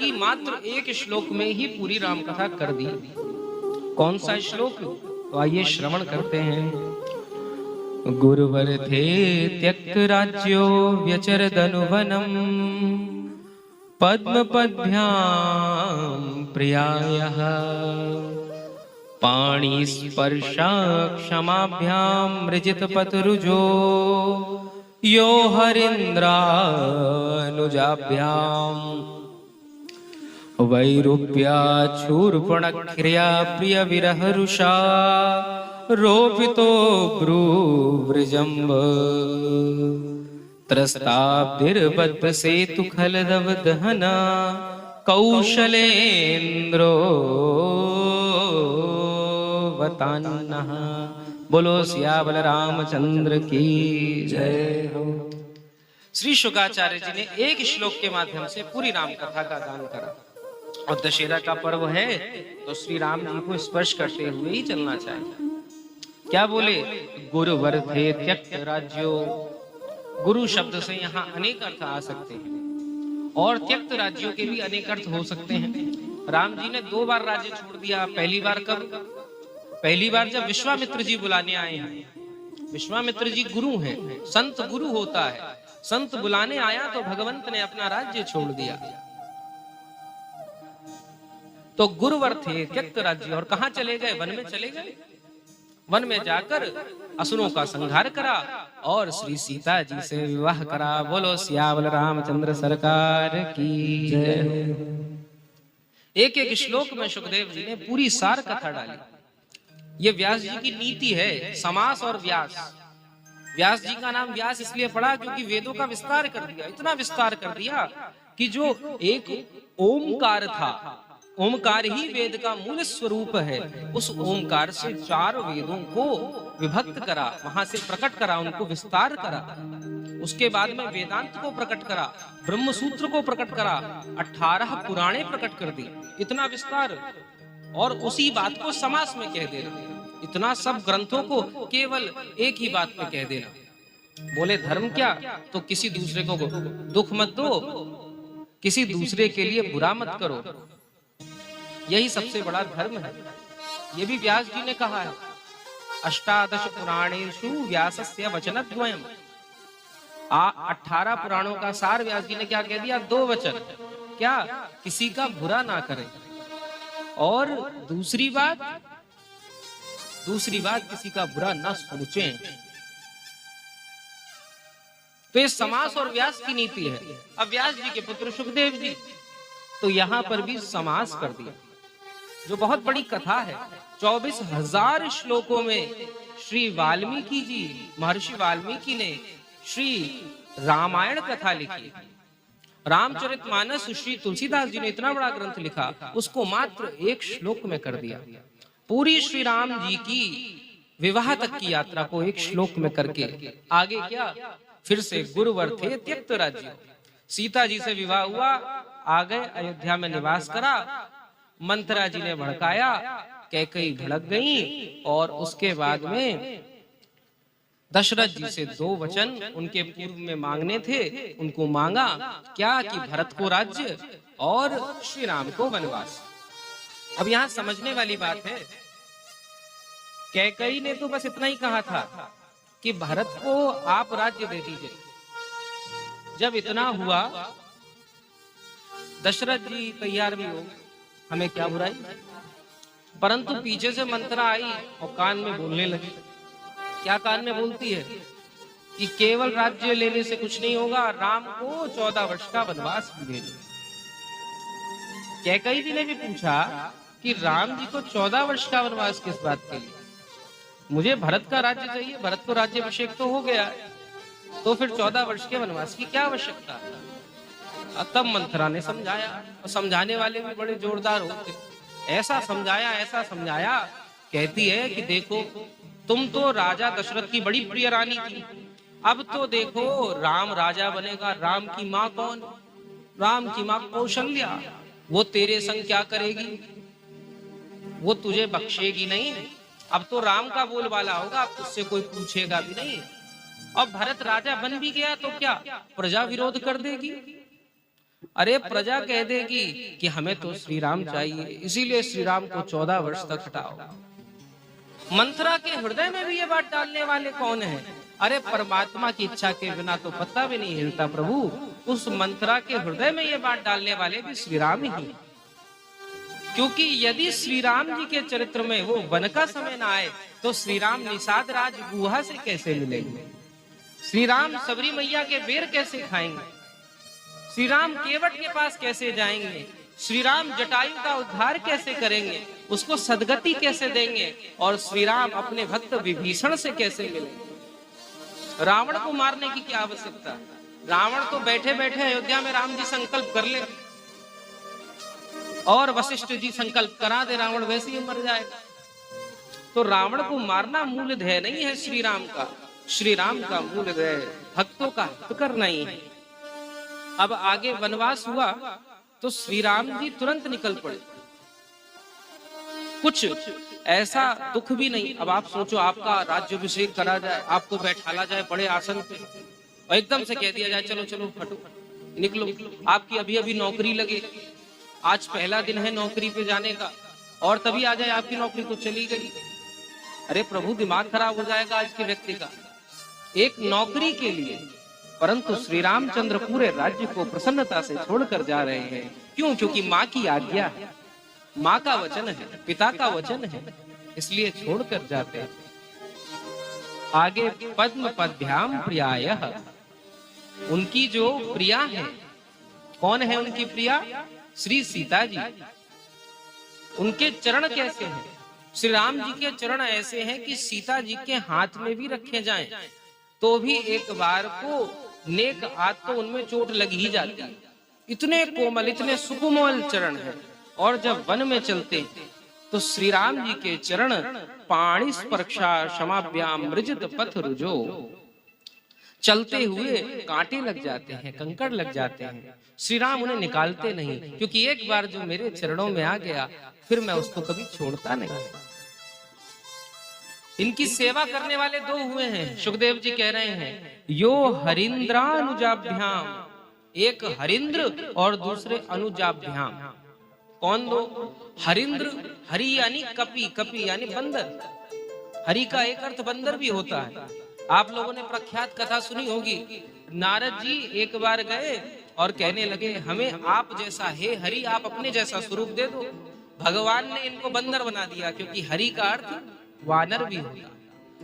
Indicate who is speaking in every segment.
Speaker 1: की मात्र एक श्लोक में ही पूरी राम कथा कर दी। कौन सा श्लोक? तो आइए श्रवण करते हैं। गुरुवर थे त्यक्त राज्यो व्यचरदनुवनम पद्म पद्भ्याम प्रियायः पाणि स्पर्शा क्षमाभ्याम मृजित पतरुजो यो हरिन्द्रानुजाभ्याम वैरूप्या शूर्पणख्या प्रिय विरहरुषा रोपितो ब्रूवृजम्ब त्रस्ताब्धिर्बद्ध सेतु खलदव दहना कौशलेन्द्रो वतान्नः। बोलो सियावल रामचंद्र की जय हो। श्री शुकाचार्य जी ने एक श्लोक के माध्यम से पूरी राम कथा का गान करा। और दशहरा का पर्व है तो श्री राम जी को स्पर्श करते हुए ही चलना चाहिए। क्या बोले? गुरुवर थे त्यक्त राज्यो। गुरु शब्द से यहाँ अनेक अर्थ आ सकते हैं और त्यक्त राज्यों के भी अनेक अर्थ हो सकते हैं। राम जी ने 2 बार राज्य छोड़ दिया। पहली बार कब? पहली बार जब विश्वामित्र जी बुलाने आए हैं। विश्वामित्र जी गुरु हैं, संत गुरु होता है। संत बुलाने आया तो भगवंत ने अपना राज्य छोड़ दिया। तो गुरुवर थे त्यक्त राज्य। और कहां चले गए? वन में चले गए। वन में जाकर असुरों का संहार करा और श्री सीता जी से विवाह करा। बोलो सियावल रामचंद्र सरकार की जय। एक एक श्लोक में सुखदेव जी ने पूरी सार कथा डाली। ये व्यास जी की नीति है, समास और व्यास। व्यास जी का नाम व्यास इसलिए पड़ा क्योंकि वेदों का विस्तार कर दिया। इतना विस्तार कर दिया कि जो एक ओमकार था, ओमकार ही वेद का मूल स्वरूप है, उस ओमकार से 4 वेदों को विभक्त करा, वहां से प्रकट करा, उनको विस्तार करा। उसके बाद में वेदांत को प्रकट करा, ब्रह्म सूत्र को प्रकट करा, 18 पुराणे प्रकट कर दी। इतना विस्तार। और उसी बात को समास में कह देना। इतना सब ग्रंथों को केवल एक ही बात पे कह देना। बोले धर्म क्या? तो किसी दूसरे को दुख मत दो, किसी दूसरे के लिए बुरा मत करो। यही सबसे बड़ा धर्म है। ये भी व्यास जी ने कहा है। 18 पुराणेषु व्यासस्य वचनद्वयम्। 18 पुराणों का सार व्यास जी ने क्या कह दिया? 2 वचन। क्या? किसी का बुरा ना करें, और दूसरी बात किसी का बुरा ना सोचें। तो ये समास और व्यास की नीति है। अब व्यास जी के पुत्र सुखदेव जी तो यहां पर भी समास कर दिया, जो बहुत बड़ी कथा है। 24,000 श्लोकों में श्री वाल्मीकि जी, महर्षि वाल्मीकि ने श्री रामायण कथा लिखी। रामचरितमानस श्री तुलसीदास जी ने इतना बड़ा ग्रंथ लिखा, उसको मात्र एक श्लोक में कर दिया। पूरी श्री राम जी की विवाह तक की यात्रा को एक श्लोक में करके आगे क्या? फिर से गुरुवर थे त्यक्त राज्य। सीता जी से विवाह हुआ, आ गए, अयोध्या में निवास करा। मंथरा जी ने भड़काया, कैकेयी भड़क गई और उसके बाद में दशरथ जी से 2 वचन उनके पूर्व में मांगने थे, उनको मांगा। क्या? कि भरत को राज्य और श्री राम को वनवास। अब यहां समझने वाली बात है, कैकेयी ने तो बस इतना ही कहा था कि भरत को आप राज्य दे दीजिए। जब इतना हुआ, दशरथ जी तैयार भी हो, हमें क्या बुराई। परंतु पीछे से मंत्रा आई और कान में बोलने लगी। क्या कान में बोलती है? कि केवल राज्य लेने से कुछ नहीं होगा, राम को 14 वर्ष का वनवास भी दे दो। कैकेयी जी ने भी पूछा कि राम जी को 14 वर्ष का वनवास किस बात के लिए? मुझे भरत का राज्य चाहिए, भरत को राज्याभिषेक तो हो गया है, तो फिर 14 वर्ष के वनवास की क्या आवश्यकता है? तब मंथरा ने समझाया, और समझाने वाले भी बड़े जोरदार होते। ऐसा समझाया, कहती है कि देखो, तुम तो राजा दशरथ की बड़ी प्रिय रानी थी, अब तो देखो राम राजा बनेगा। राम की माँ कौन? राम की माँ कौशल्या। वो तेरे संग क्या करेगी? वो तुझे बख्शेगी नहीं। अब तो राम का बोलबाला होगा, अब तुझसे कोई पूछेगा भी नहीं। अब भरत राजा बन भी गया तो क्या प्रजा विरोध कर देगी? अरे प्रजा कह देगी कि हमें तो श्री राम चाहिए, इसीलिए श्री राम को 14 वर्ष तक हटाओ। मंथरा के हृदय में भी ये बात डालने वाले कौन है? अरे परमात्मा की इच्छा के बिना तो पत्ता भी नहीं हिलता प्रभु। उस मंथरा के हृदय में ये बात डालने वाले भी श्री राम ही हैं। क्योंकि यदि श्री राम जी के चरित्र में वो वन का समय ना आए तो श्री राम निषाद राज गुहा से कैसे मिलेंगे? श्री राम सबरी मैया के बेर कैसे खाएंगे? श्री राम केवट के पास कैसे जाएंगे? श्री राम जटायु का उद्धार कैसे करेंगे? उसको सदगति कैसे देंगे? और श्री राम अपने भक्त विभीषण से कैसे मिलेंगे? रावण को मारने की क्या आवश्यकता? रावण तो बैठे बैठे अयोध्या में राम जी संकल्प कर ले और वशिष्ठ जी संकल्प करा दे, रावण वैसे ही मर जाएगा। तो रावण को मारना मूल ध्येय नहीं है श्री राम का। श्री राम का मूल ध्येय भक्तों का हित करना ही है। अब आगे वनवास हुआ तो श्री राम जी तुरंत निकल पड़े। कुछ ऐसा दुख भी नहीं। अब आप सोचो, आपका राज्याभिषेक करा जाए, आपको बैठाला जाए बड़े आसन पे और एकदम से कह दिया जाए चलो चलो हटो निकलो, आपकी अभी अभी नौकरी लगे, आज पहला दिन है नौकरी पे जाने का, और तभी आ जाए आपकी नौकरी तो चली गई। अरे प्रभु, दिमाग खराब हो जाएगा आज के व्यक्ति का, एक नौकरी के लिए। परंतु श्री रामचंद्र पूरे राज्य को प्रसन्नता से छोड़कर जा रहे हैं। क्यों? क्योंकि माँ की आज्ञा है, माँ का वचन है, पिता का वचन है, इसलिए छोड़कर जाते हैं। आगे पद्म पद्भ्याम प्रियायः, उनकी जो प्रिया है, कौन है उनकी प्रिया? श्री सीता जी। उनके चरण कैसे हैं? श्री राम जी के चरण ऐसे हैं कि सीता जी के हाथ में भी रखे जाएं तो भी एक बार को नेक हाथ तो उनमें चोट लग ही जाती है। इतने कोमल, इतने सुकोमल चरण है। और जब वन में चलते तो श्री राम जी के चरण पाणि स्पर्शा क्षमाभ्याम मृजित पथ रुजो, चलते हुए कांटे लग जाते हैं, कंकड़ लग जाते हैं। श्री राम उन्हें निकालते नहीं, क्योंकि एक बार जो मेरे चरणों में आ गया फिर मैं उसको कभी छोड़ता नहीं। इनकी सेवा करने वाले दो हुए हैं। सुखदेव जी कह रहे हैं यो हरिंद्रानुजाभ्याम, एक हरिंद्र और दूसरे अनुजाभ्याम। कौन दो? हरिंद्र, हरि यानी कपि, कपि यानी बंदर। हरि का एक अर्थ बंदर भी होता है। आप लोगों ने प्रख्यात कथा सुनी होगी, नारद जी एक बार गए और कहने लगे हमें आप जैसा, हे हरि आप अपने जैसा स्वरूप दे दो। भगवान ने इनको बंदर बना दिया, क्योंकि हरि का अर्थ वानर भी होता।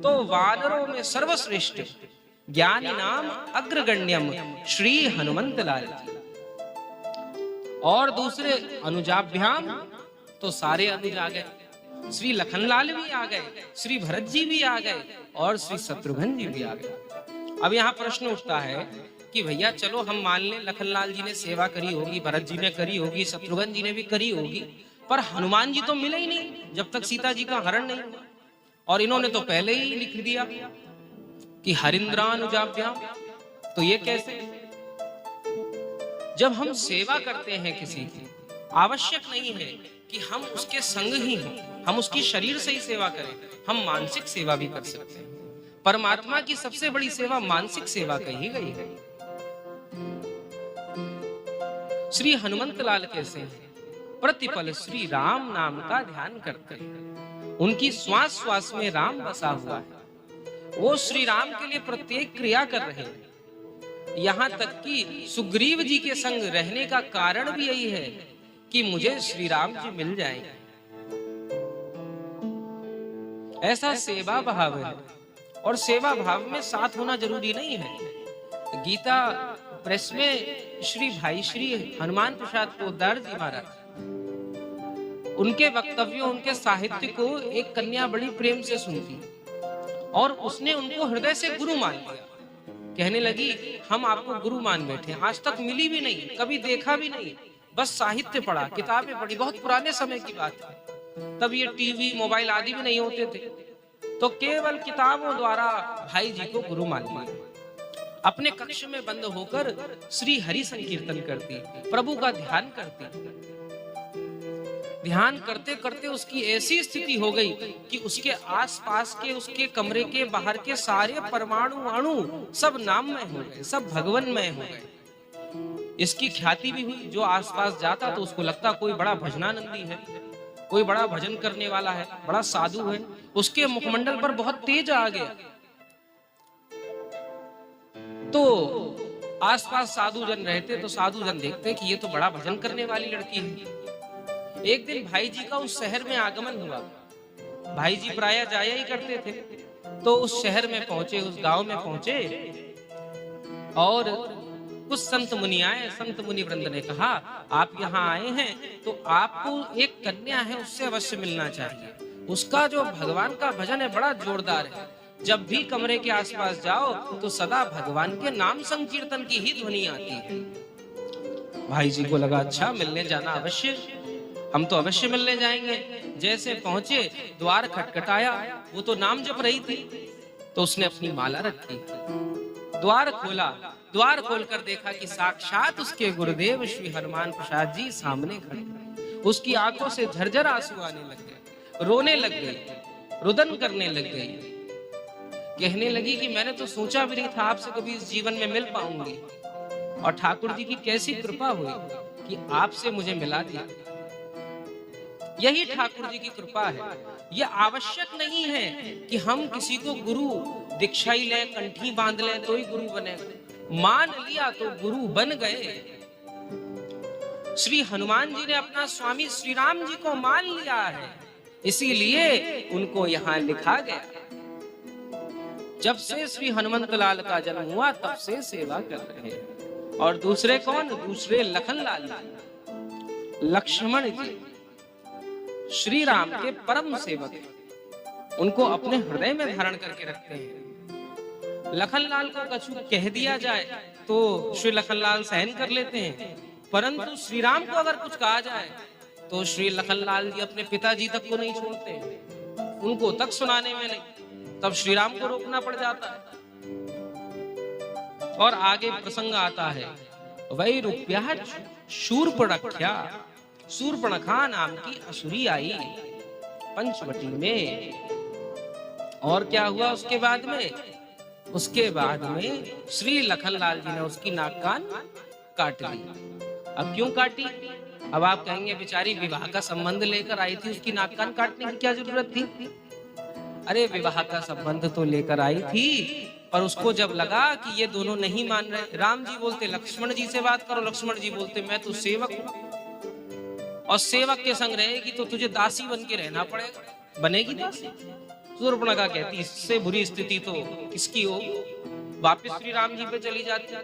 Speaker 1: तो वानरों में सर्वश्रेष्ठ ज्ञानी नाम अग्रगण्यम श्री हनुमंत लाल जी। और दूसरे अनुजाभ्याम तो सारे अनुज आ गए, श्री लखनलाल भी आ गए, श्री भरत जी भी आ गए और श्री शत्रुघ्न जी भी आ गए। अब यहाँ प्रश्न उठता है कि भैया चलो हम मान लें लखनलाल जी ने सेवा करी होगी, भरत जी ने करी होगी, शत्रुघ्न जी ने भी करी होगी, पर हनुमान जी तो मिले ही नहीं जब तक सीता जी का हरण नहीं हुआ। और इन्होंने तो पहले ही लिख दिया कि हरिंद्रानुजाभ्याम, तो ये कैसे? जब हम सेवा करते हैं किसी की, आवश्यक नहीं है कि हम उसके संग ही हों, हम उसकी शरीर से ही सेवा करें, हम मानसिक सेवा भी कर सकते हैं। परमात्मा की सबसे बड़ी सेवा मानसिक सेवा कही गई है। श्री हनुमंत लाल कैसे हैं? प्रतिपल श्री राम नाम का ध्यान करते हैं। उनकी श्वास श्वास में राम बसा हुआ है। वो श्री राम के लिए प्रत्येक क्रिया कर रहे हैं। यहाँ तक कि सुग्रीव जी के संग रहने का कारण भी यही है कि मुझे श्री राम जी मिल जाएंगे। ऐसा सेवा भाव है, और सेवा भाव में साथ होना जरूरी नहीं है। गीता प्रेस में श्री भाई श्री हनुमान प्रसाद पोद्दार जी महाराज, उनके वक्तव्यों, उनके साहित्य को एक कन्या बड़ी प्रेम से सुनती और उसने उनको हृदय से गुरु मान लिया। कहने लगी हम आपको गुरु मान बैठे, आज तक मिली भी नहीं, कभी देखा भी नहीं, बस साहित्य पढ़ा, किताबें पढ़ी। बहुत पुराने समय की बात है, तब ये टीवी मोबाइल आदि भी नहीं होते थे, तो केवल किताबों द्वारा भाई जी को गुरु मान लिया। अपने कक्ष में बंद होकर श्री हरि संकीर्तन करती, प्रभु का ध्यान करती। ध्यान करते करते उसकी ऐसी स्थिति हो गई कि उसके आसपास के, उसके कमरे के बाहर के सारे परमाणु अणु सब नाममय हो गए, सब भगवन्मय हो गए। इसकी ख्याति भी हुई। जो आसपास जाता तो उसको लगता कोई बड़ा भजनानंदी है, कोई बड़ा भजन करने वाला है, बड़ा साधु है। उसके मुखमंडल पर बहुत तेज आ गया। तो आसपास साधु जन रहते तो साधु जन देखते कि ये तो बड़ा भजन करने वाली लड़की है। एक दिन भाई जी का उस शहर में आगमन हुआ। भाई जी प्रायः जाया ही करते थे। तो उस शहर में पहुंचे, उस गांव में पहुंचे और कुछ संत मुनि आए। संत मुनि वृंद ने कहा, आप यहाँ आए हैं तो आपको एक कन्या है, उससे अवश्य मिलना चाहिए। उसका जो भगवान का भजन है बड़ा जोरदार है। जब भी कमरे के आसपास जाओ तो सदा भगवान के नाम संकीर्तन की ही ध्वनि आती है। भाई जी को लगा, अच्छा मिलने जाना अवश्य, हम तो अवश्य मिलने जाएंगे। जैसे पहुंचे, द्वार खटखटाया, वो तो नाम जप रही थी। तो उसने अपनी माला रखी, द्वार खोला। द्वार खोलकर देखा कि साक्षात उसके गुरुदेव श्री हनुमान प्रसाद जी सामने खड़े। उसकी आंखों से झरझर आंसू आने लग गए, रोने लग गई, रुदन करने लग गई। कहने लगी कि मैंने तो सोचा भी नहीं था आपसे कभी इस जीवन में मिल पाऊंगी, और ठाकुर जी की कैसी कृपा हुई कि आपसे मुझे मिला दिया। यही ठाकुर जी की कृपा है। यह आवश्यक नहीं है कि हम किसी को गुरु दीक्षा ही लें, कंठी बांध लें तो ही गुरु बने। मान लिया तो गुरु बन गए। श्री हनुमान जी ने अपना स्वामी श्री राम जी को मान लिया है, इसीलिए उनको यहाँ लिखा गया। जब से श्री हनुमंत लाल का जन्म हुआ तब से सेवा कर रहे हैं। और दूसरे कौन? दूसरे लखन लाल जी, लक्ष्मण जी श्री राम के परम सेवक, उनको अपने हृदय में धारण करके रखते हैं। लखनलाल को कछु कह दिया जाए तो श्री लखनलाल सहन कर लेते हैं, परंतु श्री राम को अगर कुछ कहा जाए तो श्री लखनलाल जी अपने पिताजी तक को नहीं छोड़ते, उनको तक सुनाने में नहीं। तब श्री राम को रोकना पड़ जाता है। और आगे प्रसंग आता है, वैरूप्या शूर्पणख्या, शूर्पणखा नाम की असुरी आई पंचवटी में। और क्या हुआ उसके बाद में? उसके बाद में श्री लखनलाल जी ने उसकी नाक कान काट ली। अब क्यों काटी? अब आप कहेंगे बेचारी विवाह का संबंध लेकर आई थी, उसकी नाक कान काटने की क्या जरूरत थी? अरे विवाह का संबंध तो लेकर आई थी, पर उसको जब लगा कि ये दोनों नहीं मान रहे, राम जी बोलते लक्ष्मण जी से बात करो, लक्ष्मण जी बोलते मैं तो सेवक हूं, और सेवक के संग रहेगी तो तुझे दासी बन के रहना पड़ेगा, बनेगी दासी। शूर्पणखा कहती इससे बुरी स्थिति तो किसकी हो, वापस श्री राम जी पे चली जाती।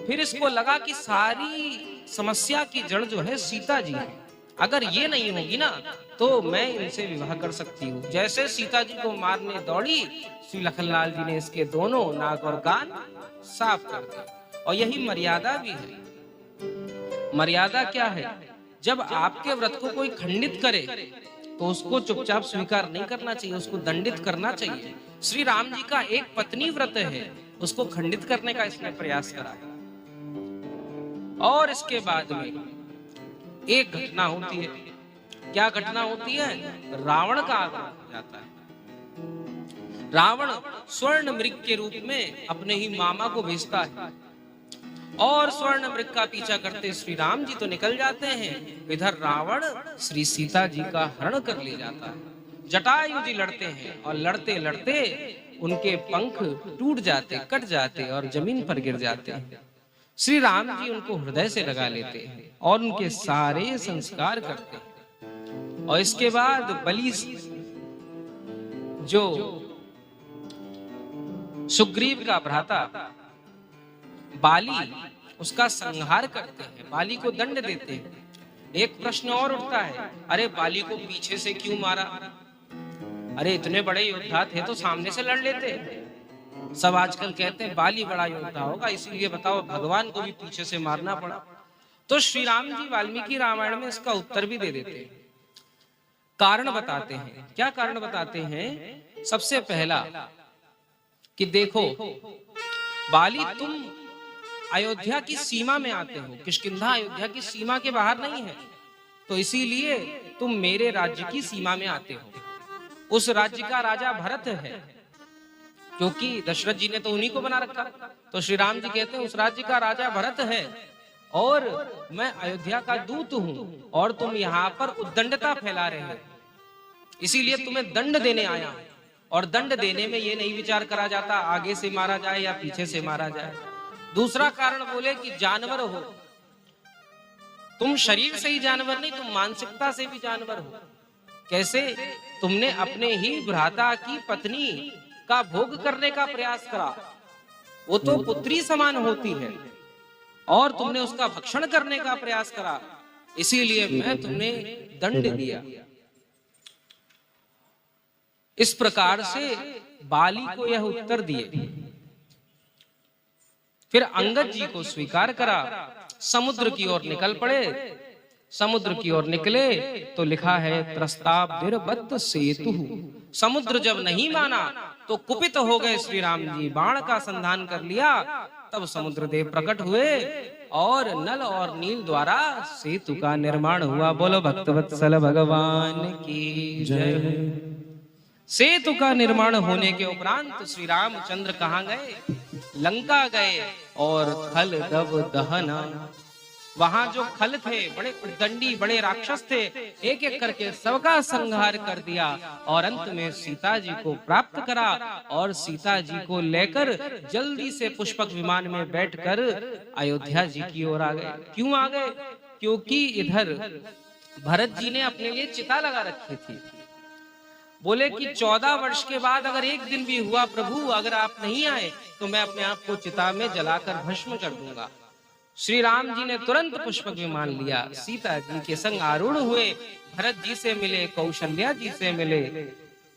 Speaker 1: फिर इसको लगा कि सारी समस्या की जड़ जो है सीता जी है, अगर ये नहीं होगी ना तो मैं इनसे विवाह कर सकती हूँ। जैसे सीता जी को मारने दौड़ी, श्री लखनलाल जी ने इसके दोनों नाक और कान साफ कर दिए। और यही मर्यादा भी है। मर्यादा क्या है? जब आपके व्रत को कोई खंडित करे तो उसको चुपचाप स्वीकार नहीं करना चाहिए, उसको दंडित करना चाहिए। श्री राम जी का एक पत्नी व्रत है, उसको खंडित करने का इसने प्रयास करा। और इसके बाद में एक घटना होती है। क्या घटना होती है? रावण का आगमन हो जाता है। रावण स्वर्ण मृग के रूप में अपने ही मामा को भेजता है, और स्वर्ण मृग का पीछा करते श्री राम जी तो निकल जाते हैं, इधर रावण श्री सीता जी का हरण कर ले जाता है। जटायु जी लड़ते हैं, और लड़ते लड़ते उनके पंख टूट जाते, कट जाते और जमीन पर गिर जाते हैं। श्री राम जी उनको हृदय से लगा लेते हैं और उनके सारे संस्कार करते हैं। और इसके बाद बलि जो सुग्रीव का भ्राता बाली, उसका संहार करते हैं, बाली को दंड देते हैं। एक प्रश्न और उठता है, अरे बाली को पीछे से क्यों मारा? अरे इतने बड़े योद्धा थे तो सामने से लड़ लेते। सब आजकल कहते हैं बाली बड़ा योद्धा होगा, इसीलिए बताओ भगवान को भी पीछे से मारना पड़ा। तो श्री राम जी वाल्मीकि रामायण में इसका उत्तर भी दे देते हैं, कारण बताते हैं। क्या कारण बताते हैं? सबसे पहला कि देखो बाली तुम अयोध्या की सीमा में आते हो, किष्किंधा अयोध्या की सीमा के बाहर नहीं है, तो इसीलिए तुम मेरे राज्य की सीमा में आते हो। उस राज्य का राजा भरत है, क्योंकि दशरथ जी ने तो उन्हीं को बना रखा। तो श्री राम जी कहते हैं उस राज्य का राजा भरत है और मैं अयोध्या का दूत हूं और तुम यहाँ पर उद्दंडता फैला रहे हो, इसीलिए तुम्हें दंड देने आया हूं। और दंड देने में ये नहीं विचार करा जाता आगे से मारा जाए या पीछे से मारा जाए। दूसरा कारण बोले कि जानवर हो तुम, शरीर से ही जानवर नहीं, तुम मानसिकता से भी जानवर हो। कैसे? तुमने अपने ही भ्राता की पत्नी का भोग करने का प्रयास करा, वो तो पुत्री समान होती है, और तुमने उसका भक्षण करने का प्रयास करा, इसीलिए मैं तुम्हें दंड दिया। इस प्रकार से बाली को यह उत्तर दिए। फिर अंगद जी को स्वीकार करा, समुद्र की ओर निकल पड़े। समुद्र की ओर निकले तो लिखा है त्रस्ताब्धिर्बद्ध सेतु। समुद्र जब नहीं माना तो कुपित हो गए श्री राम जी, बाण का संधान कर लिया। तब समुद्र देव प्रकट हुए और नल और नील द्वारा सेतु का निर्माण हुआ। बोलो भक्तवत्सल भगवान की जय। सेतु का निर्माण होने के उपरांत श्री रामचंद्र कहाँ गए? लंका गए और खल दब दहना, वहां जो खल थे, बड़े उद्दंडी बड़े राक्षस थे, एक एक करके सबका संहार कर दिया और अंत में सीता जी को प्राप्त करा। और सीता जी को लेकर जल्दी से पुष्पक विमान में बैठकर अयोध्या जी की ओर आ गए। क्यों आ गए? क्योंकि इधर भरत जी ने अपने लिए चिता लगा रखी थी। बोले कि 14 वर्ष के बाद अगर एक दिन भी हुआ प्रभु, अगर आप नहीं आए तो मैं अपने आप को चिता में जलाकर भस्म कर दूंगा। श्री राम जी ने तुरंत पुष्पक विमान लिया, सीता जी के संग आरूढ़ हुए, भरत जी से मिले, कौशल्या जी से मिले,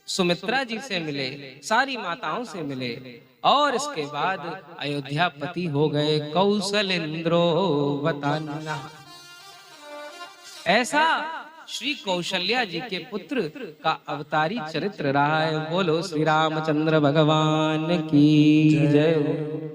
Speaker 1: सुमित्रा जी से मिले, सारी माताओं से मिले और इसके बाद अयोध्यापति हो गए कौशलेंद्रो वतान्ना। ऐसा श्री कौशल्या जी के पुत्र का अवतारी चरित्र रहा है। बोलो श्री रामचंद्र भगवान की जय।